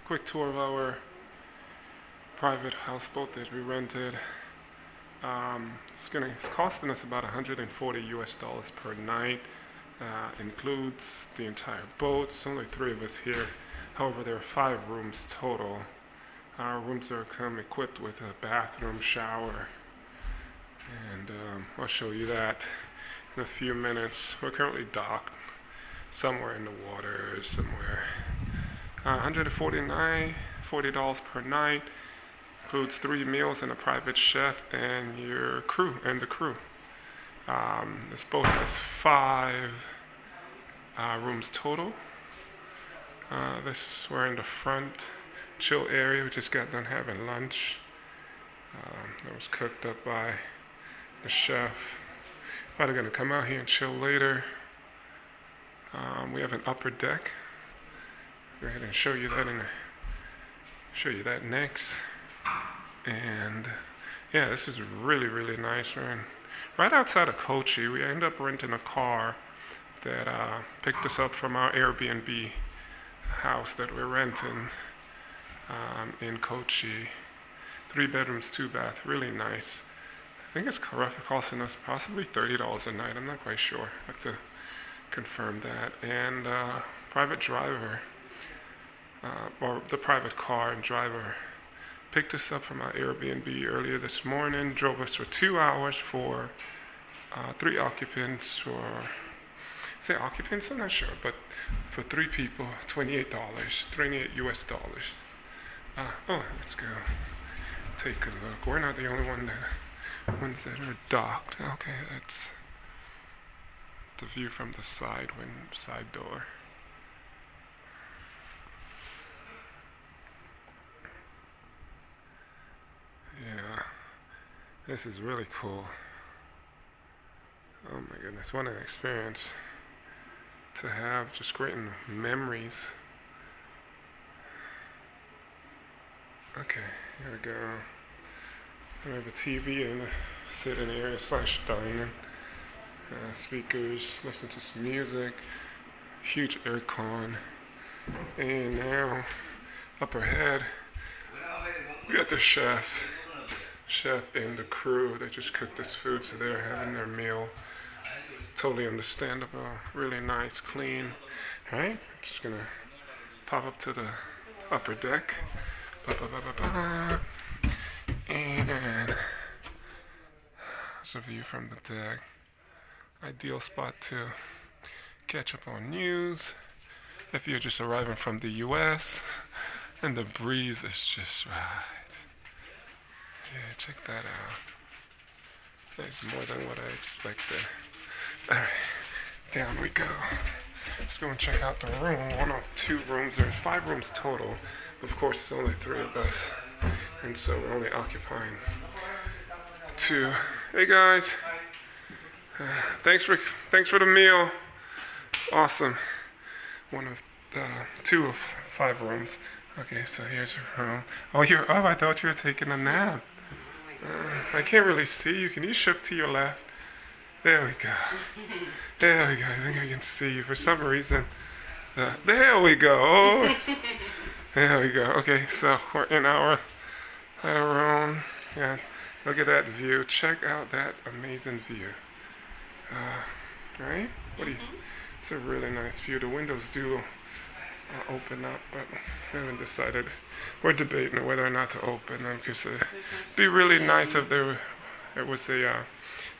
quick tour of our private houseboat that we rented. It's costing us about 140 US dollars per night. Includes the entire boat. It's only three of us here. However, there are 5 rooms total. Our rooms come equipped with a bathroom, shower, and I'll show you that in a few minutes. We're currently docked somewhere in the water, somewhere. $140 per night. Includes 3 meals and a private chef and your crew and the crew. This boat has 5 rooms total. We're in the front chill area. We just got done having lunch. That was cooked up by the chef. Probably gonna come out here and chill later. We have an upper deck. Go ahead and show you that next. And yeah, this is really nice. We're right outside of Kochi. We ended up renting a car that picked us up from our Airbnb house that we're renting in Kochi. 3 bedrooms, 2 bath, really nice. I think it's costing us possibly $30 a night. I'm not quite sure. I have to confirm that. And private driver, or the private car and driver, picked us up from our Airbnb earlier this morning, drove us for 2 hours for 3 occupants, or say occupants, I'm not sure, but for 3 people, $28, 28 US dollars. Let's go take a look. We're not the only ones that are docked. Okay, that's the view from the side door. Yeah, this is really cool. Oh my goodness, what an experience to have, just creating memories. Okay, here we go. We have a TV in the sitting area / dining. Speakers, listen to some music, huge aircon. And now, up ahead, we got the chef and the crew. They just cooked this food, so they're having their meal. It's totally understandable, really nice, clean. Alright, just gonna pop up to the upper deck. And there's a view from the deck. Ideal spot to catch up on news if you're just arriving from the US, and the breeze is just right. Yeah, check that out. That's more than what I expected. Alright, down we go. Let's go and check out the room. One of 2 rooms. There's 5 rooms total. Of course, it's only 3 of us, and so we're only occupying 2. Hey guys, thanks for the meal. It's awesome. One of 2 of 5 rooms. Okay, so here's your room. I thought you were taking a nap. I can't really see you. Can you shift to your left? There we go. There we go. I think I can see you for some reason. There we go. Oh. There we go. Okay, so we're in our room. Yeah, look at that view. Check out that amazing view. Right? It's a really nice view. The windows do open up, but we haven't decided. We're debating whether or not to open them, because it'd be really nice if there was a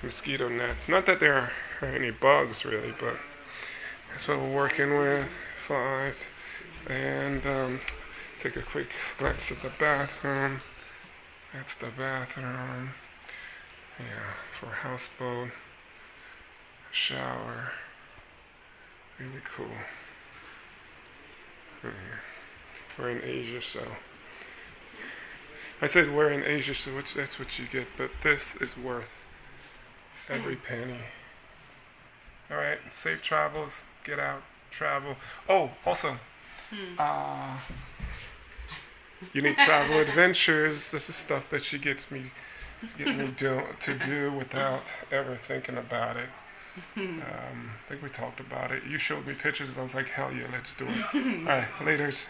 mosquito net. Not that there are any bugs really, but that's what we're working with. Flies. And take a quick glance at the bathroom. That's the bathroom. Yeah, for a houseboat. Shower. Really cool. We're in Asia, so I said we're in Asia, so that's what you get. But this is worth every penny. All right, safe travels. Get out, travel. Oh, also, unique travel adventures. This is stuff that she gets me to do without ever thinking about it. I think we talked about it. You showed me pictures. I was like, hell yeah, let's do it. All right, laters.